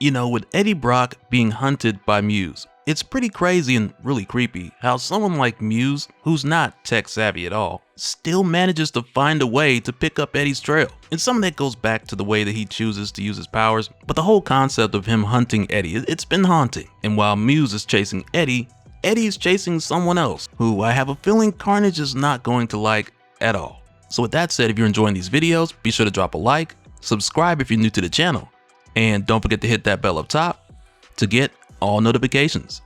You know, with Eddie Brock being hunted by Muse, it's pretty crazy and really creepy how someone like Muse, who's not tech savvy at all, still manages to find a way to pick up Eddie's trail. And some of that goes back to the way that he chooses to use his powers, but the whole concept of him hunting Eddie, it's been haunting. And while Muse is chasing Eddie, Eddie's chasing someone else, who I have a feeling Carnage is not going to like at all. So with that said, if you're enjoying these videos, be sure to drop a like, subscribe if you're new to the channel, and don't forget to hit that bell up top to get all notifications.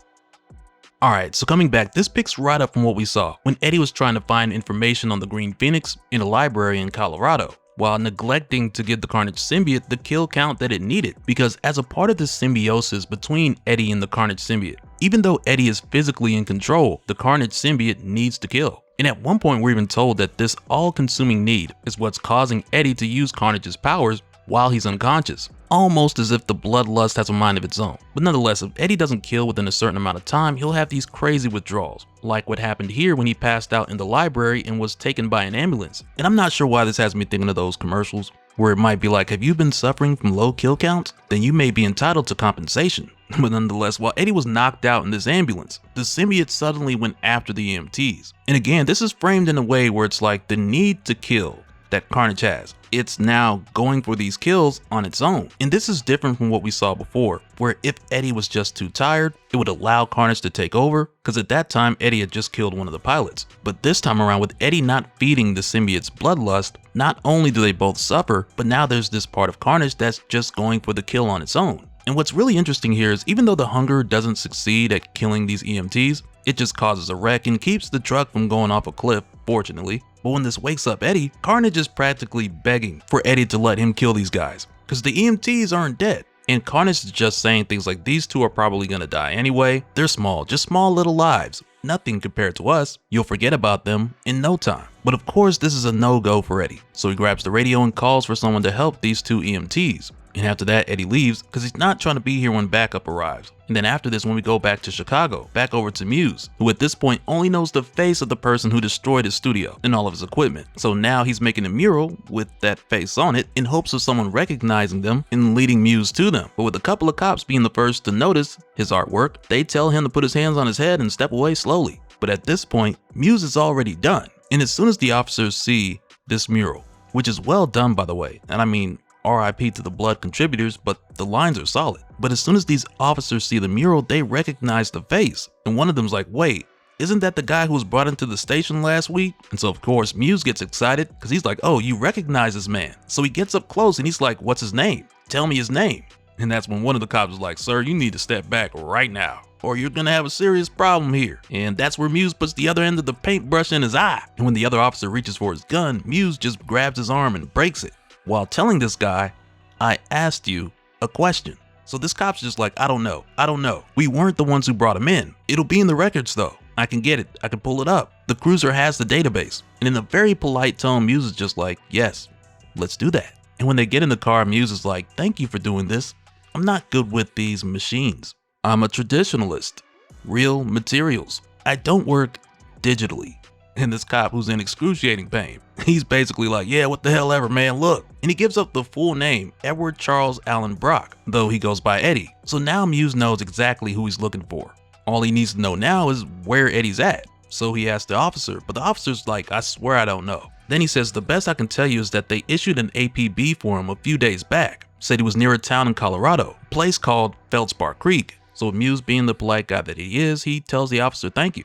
Alright, so coming back, this picks right up from what we saw when Eddie was trying to find information on the Green Phoenix in a library in Colorado, while neglecting to give the Carnage symbiote the kill count that it needed, because as a part of the symbiosis between Eddie and the Carnage symbiote, even though Eddie is physically in control, the Carnage symbiote needs to kill. And at one point we're even told that this all-consuming need is what's causing Eddie to use Carnage's powers while he's unconscious, almost as if the bloodlust has a mind of its own. But nonetheless, if Eddie doesn't kill within a certain amount of time, he'll have these crazy withdrawals, like what happened here when he passed out in the library and was taken by an ambulance. And I'm not sure why this has me thinking of those commercials, where it might be like, have you been suffering from low kill counts? Then you may be entitled to compensation. But nonetheless, while Eddie was knocked out in this ambulance, the symbiote suddenly went after the EMTs. And again, this is framed in a way where it's like the need to kill that Carnage has, it's now going for these kills on its own. And this is different from what we saw before, where if Eddie was just too tired, it would allow Carnage to take over, because at that time Eddie had just killed one of the pilots. But this time around, with Eddie not feeding the symbiote's bloodlust, not only do they both suffer, but now there's this part of Carnage that's just going for the kill on its own. And what's really interesting here is even though the hunger doesn't succeed at killing these EMTs, it just causes a wreck and keeps the truck from going off a cliff, fortunately. But when this wakes up Eddie, Carnage is practically begging for Eddie to let him kill these guys, because the EMTs aren't dead. And Carnage is just saying things like, these two are probably gonna die anyway. They're small, just small little lives. Nothing compared to us. You'll forget about them in no time. But of course, this is a no-go for Eddie. So he grabs the radio and calls for someone to help these two EMTs. And after that, Eddie leaves because he's not trying to be here when backup arrives. And then after this, when we go back to Chicago, back over to Muse, who at this point only knows the face of the person who destroyed his studio and all of his equipment. So now he's making a mural with that face on it in hopes of someone recognizing them and leading Muse to them. But with a couple of cops being the first to notice his artwork, they tell him to put his hands on his head and step away slowly. But at this point, Muse is already done. And as soon as the officers see this mural, which is well done by the way, and I mean, RIP to the blood contributors, but the lines are solid. But as soon as these officers see the mural, they recognize the face. And one of them's like, wait, isn't that the guy who was brought into the station last week? And so of course, Muse gets excited because he's like, oh, you recognize this man. So he gets up close and he's like, what's his name? Tell me his name. And that's when one of the cops is like, sir, you need to step back right now, or you're gonna have a serious problem here. And that's where Muse puts the other end of the paintbrush in his eye. And when the other officer reaches for his gun, Muse just grabs his arm and breaks it, while telling this guy, I asked you a question. So this cop's just like, I don't know. We weren't the ones who brought him in. It'll be in the records though. I can get it. I can pull it up. The cruiser has the database. And in a very polite tone, Muse is just like, yes, let's do that. And when they get in the car, Muse is like, thank you for doing this. I'm not good with these machines. I'm a traditionalist. Real materials. I don't work digitally. And this cop, who's in excruciating pain, he's basically like, yeah, what the hell ever, man, look. And he gives up the full name, Edward Charles Allen Brock, though he goes by Eddie. So now Muse knows exactly who he's looking for. All he needs to know now is where Eddie's at. So he asks the officer, but the officer's like, I swear I don't know. Then he says, the best I can tell you is that they issued an APB for him a few days back. Said he was near a town in Colorado, a place called Feldspar Creek. So Muse, being the polite guy that he is, he tells the officer thank you.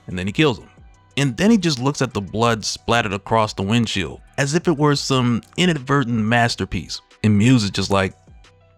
And then he kills him. And then he just looks at the blood splattered across the windshield as if it were some inadvertent masterpiece. And Muse is just like,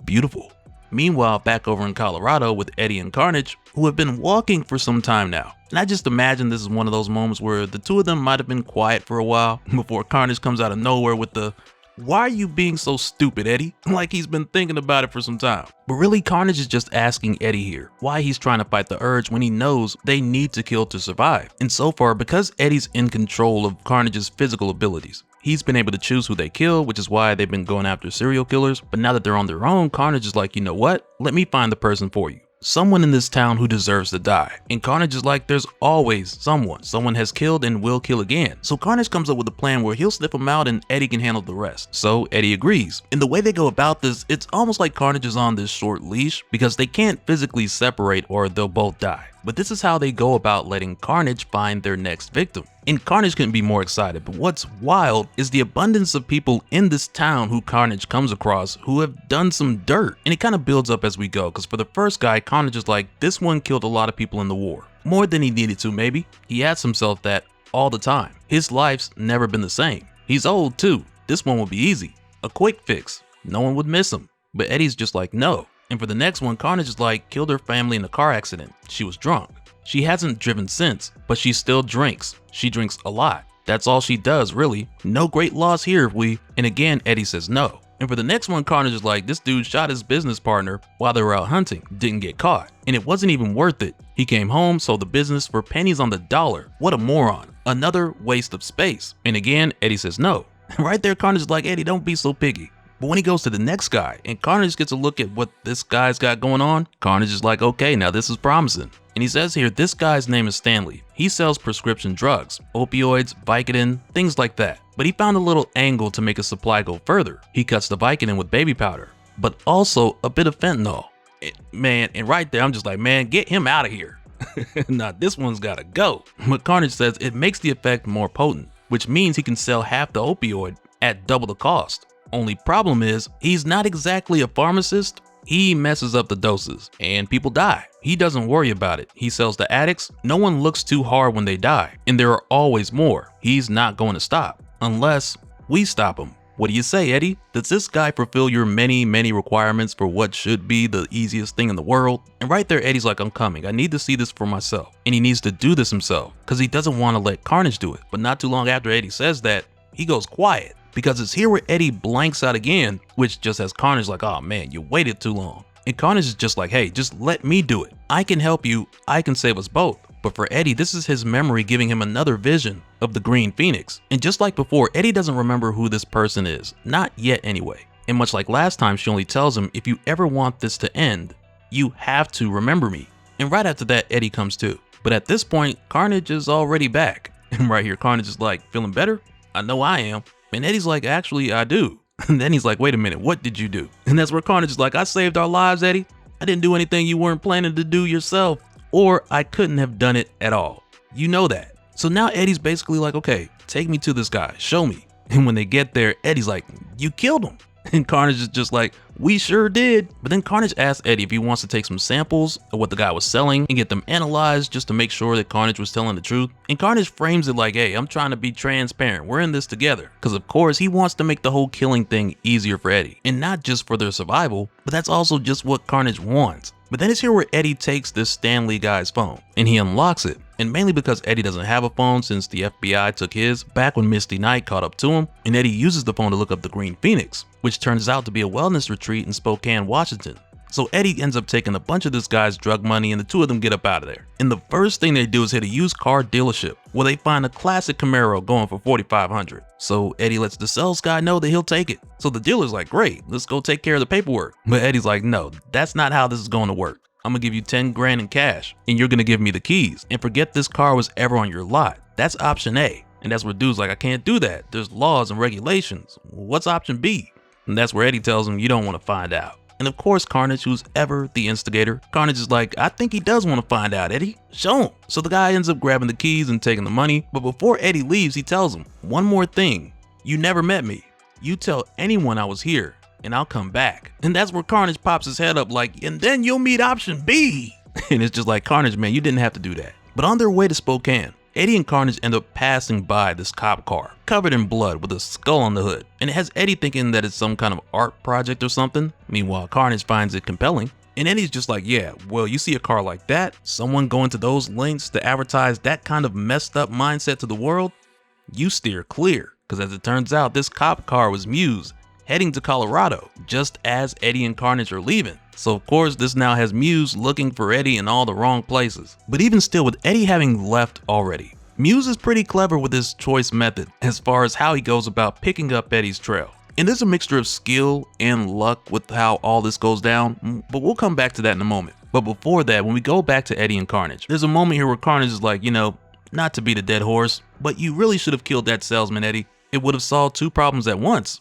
beautiful. Meanwhile, back over in Colorado with Eddie and Carnage, who have been walking for some time now. And I just imagine this is one of those moments where the two of them might have been quiet for a while before Carnage comes out of nowhere with the, why are you being so stupid, Eddie? Like he's been thinking about it for some time. But really, Carnage is just asking Eddie here why he's trying to fight the urge when he knows they need to kill to survive. And so far, because Eddie's in control of Carnage's physical abilities, he's been able to choose who they kill, which is why they've been going after serial killers. But now that they're on their own, Carnage is like, you know what? Let me find the person for you. someone in this town who deserves to die. And Carnage is like, there's always someone. Someone has killed and will kill again. So Carnage comes up with a plan where he'll sniff them out and Eddie can handle the rest. So Eddie agrees. And the way they go about this, it's almost like Carnage is on this short leash because they can't physically separate or they'll both die. But this is how they go about letting Carnage find their next victim. And Carnage couldn't be more excited, but what's wild is the abundance of people in this town who Carnage comes across who have done some dirt. And it kind of builds up as we go, because for the first guy, Carnage is like, this one killed a lot of people in the war. More than he needed to, maybe. He asks himself that all the time. His life's never been the same. He's old too. This one will be easy. A quick fix. No one would miss him. But Eddie's just like, no. And for the next one, Carnage is like, killed her family in a car accident. She was drunk. She hasn't driven since, but she still drinks. She drinks a lot. That's all she does, really. No great loss here if we... And again, Eddie says no. And for the next one, Carnage is like, this dude shot his business partner while they were out hunting, didn't get caught. And it wasn't even worth it. He came home, sold the business for pennies on the dollar. What a moron. Another waste of space. And again, Eddie says no. Right there, Carnage is like, Eddie, don't be so picky. But when he goes to the next guy and Carnage gets a look at what this guy's got going on, Carnage is like, okay, now this is promising. And he says here, this guy's name is Stanley. He sells prescription drugs, opioids, Vicodin, things like that. But he found a little angle to make his supply go further. He cuts the Vicodin with baby powder, but also a bit of fentanyl. Man, and right there, I'm just like, man, get him out of here. Nah, this one's gotta go. But Carnage says it makes the effect more potent, which means he can sell half the opioid at double the cost. Only problem is, he's not exactly a pharmacist. He messes up the doses and people die. He doesn't worry about it. He sells to addicts. No one looks too hard when they die, and there are always more. He's not going to stop unless we stop him. What do you say, Eddie? Does this guy fulfill your many requirements for what should be the easiest thing in the world? And right there, Eddie's like, I'm coming. I need to see this for myself. And he needs to do this himself because he doesn't want to let Carnage do it. But not too long after Eddie says that, he goes quiet. Because it's here where Eddie blanks out again, which just has Carnage like, oh man, you waited too long. And Carnage is just like, hey, just let me do it. I can help you. I can save us both. But for Eddie, this is his memory giving him another vision of the Green Phoenix. And just like before, Eddie doesn't remember who this person is. Not yet anyway. And much like last time, she only tells him, if you ever want this to end, you have to remember me. And right after that, Eddie comes to. But at this point, Carnage is already back. And right here, Carnage is like, feeling better? I know I am. And Eddie's like, actually, I do. And then he's like, wait a minute, what did you do? And that's where Carnage is like, I saved our lives, Eddie. I didn't do anything you weren't planning to do yourself. Or I couldn't have done it at all. You know that. So now Eddie's basically like, okay, take me to this guy, show me. And when they get there, Eddie's like, you killed him. And Carnage is just like, we sure did. But then Carnage asks Eddie if he wants to take some samples of what the guy was selling and get them analyzed just to make sure that Carnage was telling the truth. And Carnage frames it like, hey, I'm trying to be transparent. We're in this together. Because of course, he wants to make the whole killing thing easier for Eddie. And not just for their survival, but that's also just what Carnage wants. But then it's here where Eddie takes this Stanley guy's phone and he unlocks it. And mainly because Eddie doesn't have a phone since the FBI took his back when Misty Knight caught up to him. And Eddie uses the phone to look up the Green Phoenix, which turns out to be a wellness retreat in Spokane, Washington. So Eddie ends up taking a bunch of this guy's drug money and the two of them get up out of there. And the first thing they do is hit a used car dealership where they find a classic Camaro going for $4,500. So Eddie lets the sales guy know that he'll take it. So the dealer's like, great, let's go take care of the paperwork. But Eddie's like, no, that's not how this is going to work. I'm gonna give you 10 grand in cash and you're gonna give me the keys. And forget this car was ever on your lot. That's option A. And that's where dude's like, I can't do that. There's laws and regulations. What's option B? And that's where Eddie tells him you don't want to find out. And of course, Carnage, who's ever the instigator, Carnage is like, I think he does want to find out, Eddie. Show him. So the guy ends up grabbing the keys and taking the money. But before Eddie leaves, he tells him, one more thing. You never met me. You tell anyone I was here and I'll come back. And that's where Carnage pops his head up like, and then you'll meet option B. And it's just like, Carnage, man, you didn't have to do that. But on their way to Spokane, Eddie and Carnage end up passing by this cop car covered in blood with a skull on the hood. And it has Eddie thinking that it's some kind of art project or something. Meanwhile, Carnage finds it compelling. And Eddie's just like, yeah, well, you see a car like that, someone going to those lengths to advertise that kind of messed up mindset to the world, you steer clear. Because as it turns out, this cop car was Muse, heading to Colorado, just as Eddie and Carnage are leaving. So of course, this now has Muse looking for Eddie in all the wrong places. But even still, with Eddie having left already, Muse is pretty clever with his choice method as far as how he goes about picking up Eddie's trail. And there's a mixture of skill and luck with how all this goes down, but we'll come back to that in a moment. But before that, when we go back to Eddie and Carnage, there's a moment here where Carnage is like, not to beat a dead horse, but you really should have killed that salesman, Eddie. It would have solved two problems at once.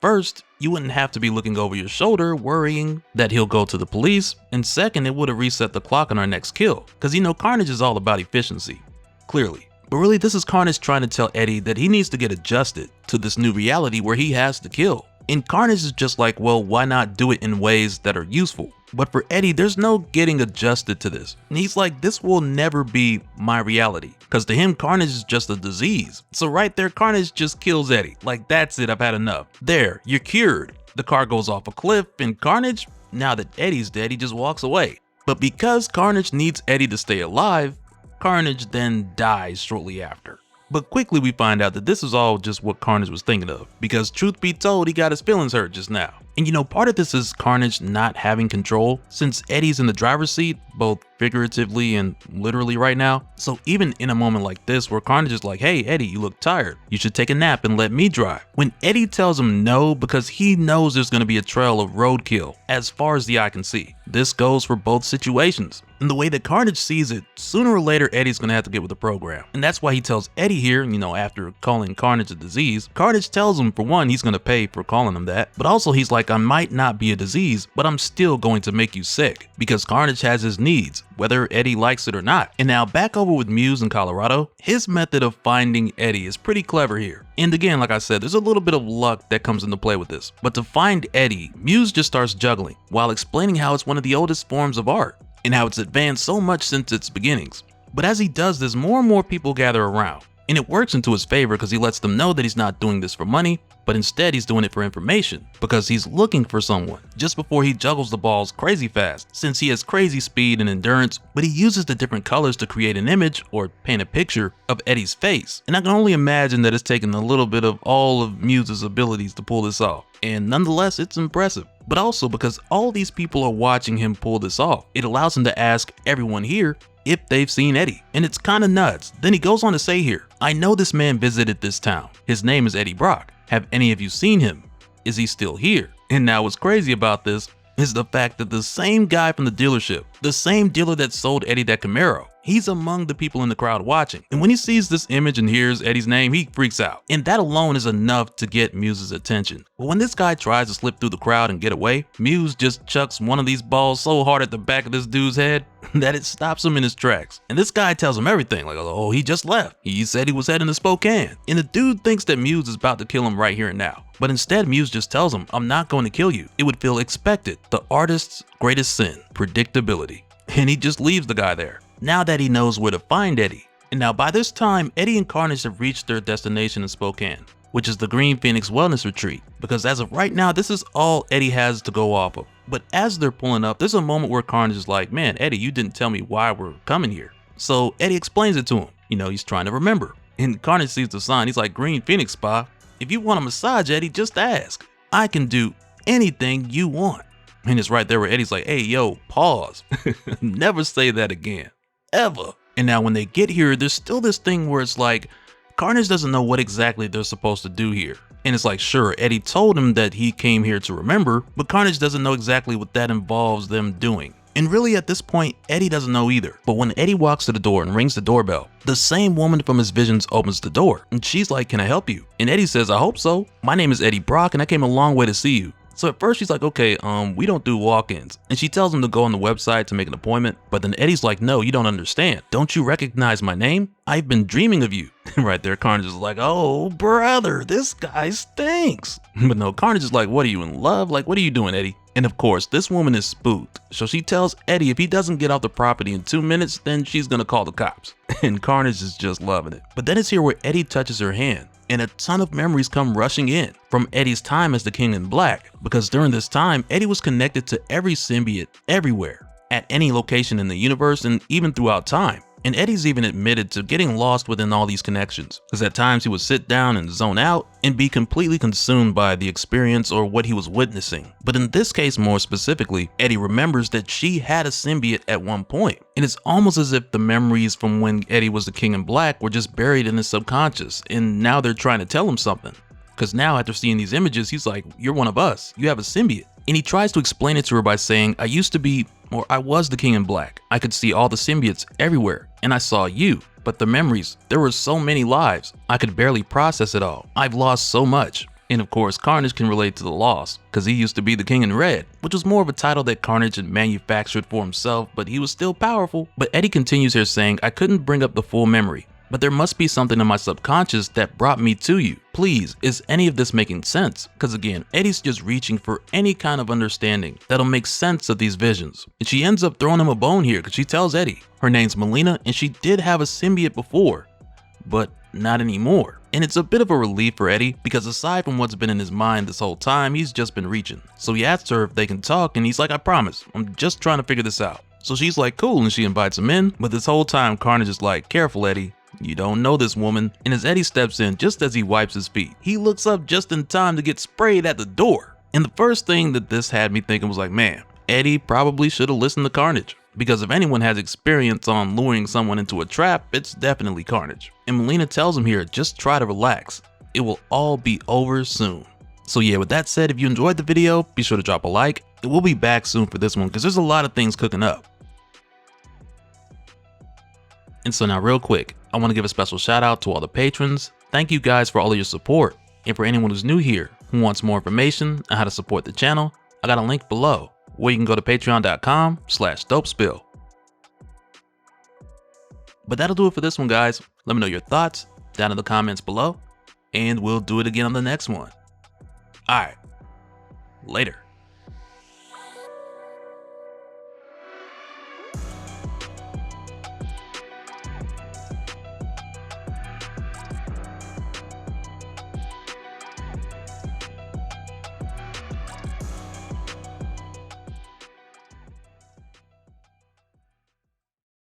First, you wouldn't have to be looking over your shoulder worrying that he'll go to the police, and second, it would have reset the clock on our next kill, because Carnage is all about efficiency, clearly. But really, this is Carnage trying to tell Eddie that he needs to get adjusted to this new reality where he has to kill. And Carnage is just like, well, why not do it in ways that are useful? But for Eddie, there's no getting adjusted to this. And he's like, this will never be my reality. Because to him, Carnage is just a disease. So right there, Carnage just kills Eddie. Like, that's it, I've had enough. There, you're cured. The car goes off a cliff, and Carnage, now that Eddie's dead, he just walks away. But because Carnage needs Eddie to stay alive, Carnage then dies shortly after. But quickly we find out that this is all just what Carnage was thinking of, because truth be told, he got his feelings hurt just now. And part of this is Carnage not having control, since Eddie's in the driver's seat, both figuratively and literally right now. So even in a moment like this where Carnage is like, hey Eddie, you look tired, you should take a nap and let me drive. When Eddie tells him no, because he knows there's going to be a trail of roadkill as far as the eye can see. This goes for both situations. And the way that Carnage sees it, sooner or later Eddie's going to have to get with the program. And that's why he tells Eddie here, after calling Carnage a disease, Carnage tells him, for one, he's going to pay for calling him that, but also he's like, I might not be a disease, but I'm still going to make you sick, because Carnage has his needs, whether Eddie likes it or not. And now back over with Muse in Colorado, his method of finding Eddie is pretty clever here. And again, like I said, there's a little bit of luck that comes into play with this. But to find Eddie, Muse just starts juggling while explaining how it's one of the oldest forms of art and how it's advanced so much since its beginnings. But as he does this, more and more people gather around. And it works into his favor because he lets them know that he's not doing this for money, but instead he's doing it for information, because he's looking for someone just before he juggles the balls crazy fast, since he has crazy speed and endurance. But he uses the different colors to create an image or paint a picture of Eddie's face. And I can only imagine that it's taken a little bit of all of Muse's abilities to pull this off. And nonetheless, it's impressive. But also because all these people are watching him pull this off, it allows him to ask everyone here if they've seen Eddie. And it's kinda nuts. Then he goes on to say here, I know this man visited this town. His name is Eddie Brock. Have any of you seen him? Is he still here? And now what's crazy about this is the fact that the same guy from the dealership, the same dealer that sold Eddie that Camaro, he's among the people in the crowd watching. And when he sees this image and hears Eddie's name, he freaks out. And that alone is enough to get Muse's attention. But when this guy tries to slip through the crowd and get away, Muse just chucks one of these balls so hard at the back of this dude's head that it stops him in his tracks. And this guy tells him everything, like, oh, he just left. He said he was heading to Spokane. And the dude thinks that Muse is about to kill him right here and now. But instead, Muse just tells him, I'm not going to kill you. It would feel expected. The artist's greatest sin, predictability. And he just leaves the guy there, now that he knows where to find Eddie. And now by this time, Eddie and Carnage have reached their destination in Spokane, which is the Green Phoenix Wellness Retreat, because as of right now, this is all Eddie has to go off of. But as they're pulling up, there's a moment where Carnage is like, man, Eddie, you didn't tell me why we're coming here. So Eddie explains it to him. He's trying to remember. And Carnage sees the sign. He's like, Green Phoenix Spa. If you want a massage, Eddie, just ask. I can do anything you want. And it's right there where Eddie's like, hey, yo, pause. Never say that again. Ever. And now when they get here, there's still this thing where it's like, Carnage doesn't know what exactly they're supposed to do here. And it's like, sure, Eddie told him that he came here to remember, but Carnage doesn't know exactly what that involves them doing. And really at this point, Eddie doesn't know either. But when Eddie walks to the door and rings the doorbell, the same woman from his visions opens the door. And she's like, can I help you? And Eddie says, I hope so. My name is Eddie Brock and I came a long way to see you. So at first she's like, okay, we don't do walk-ins. And she tells him to go on the website to make an appointment. But then Eddie's like, no, you don't understand. Don't you recognize my name? I've been dreaming of you. And right there, Carnage is like, oh, brother, this guy stinks. But no, Carnage is like, what are you, in love? Like, what are you doing, Eddie? And of course, this woman is spooked. So she tells Eddie if he doesn't get off the property in 2 minutes, then she's gonna call the cops. And Carnage is just loving it. But then it's here where Eddie touches her hand. And a ton of memories come rushing in from Eddie's time as the King in Black, because during this time, Eddie was connected to every symbiote everywhere, at any location in the universe and even throughout time. And Eddie's even admitted to getting lost within all these connections, because at times he would sit down and zone out and be completely consumed by the experience or what he was witnessing. But in this case more specifically, Eddie remembers that she had a symbiote at one point. And it's almost as if the memories from when Eddie was the King in Black were just buried in his subconscious, and now they're trying to tell him something. Because now after seeing these images, he's like, you're one of us, you have a symbiote. And he tries to explain it to her by saying, I used to be Or I was the King in Black. I could see all the symbiotes everywhere, and I saw you. But the memories, there were so many lives, I could barely process it all. I've lost so much. And of course, Carnage can relate to the loss, because he used to be the King in Red, which was more of a title that Carnage had manufactured for himself, but he was still powerful. But Eddie continues here saying, I couldn't bring up the full memory, but there must be something in my subconscious that brought me to you. Please, is any of this making sense? Because again, Eddie's just reaching for any kind of understanding that'll make sense of these visions. And she ends up throwing him a bone here because she tells Eddie her name's Melina and she did have a symbiote before, but not anymore. And it's a bit of a relief for Eddie because aside from what's been in his mind this whole time, he's just been reaching. So he asks her if they can talk and he's like, I promise, I'm just trying to figure this out. So she's like, cool, and she invites him in, but this whole time Carnage is like, careful Eddie, you don't know this woman. And as Eddie steps in, just as he wipes his feet, he looks up just in time to get sprayed at the door. And the first thing that this had me thinking was like, man, Eddie probably should have listened to Carnage. Because if anyone has experience on luring someone into a trap, it's definitely Carnage. And Melina tells him here, just try to relax. It will all be over soon. So yeah, with that said, if you enjoyed the video, be sure to drop a like. And we'll be back soon for this one because there's a lot of things cooking up. And so now real quick, I want to give a special shout out to all the patrons. Thank you guys for all of your support. And for anyone who's new here who wants more information on how to support the channel, I got a link below where you can go to patreon.com/dopespill. But that'll do it for this one, guys. Let me know your thoughts down in the comments below, and we'll do it again on the next one. Alright, later.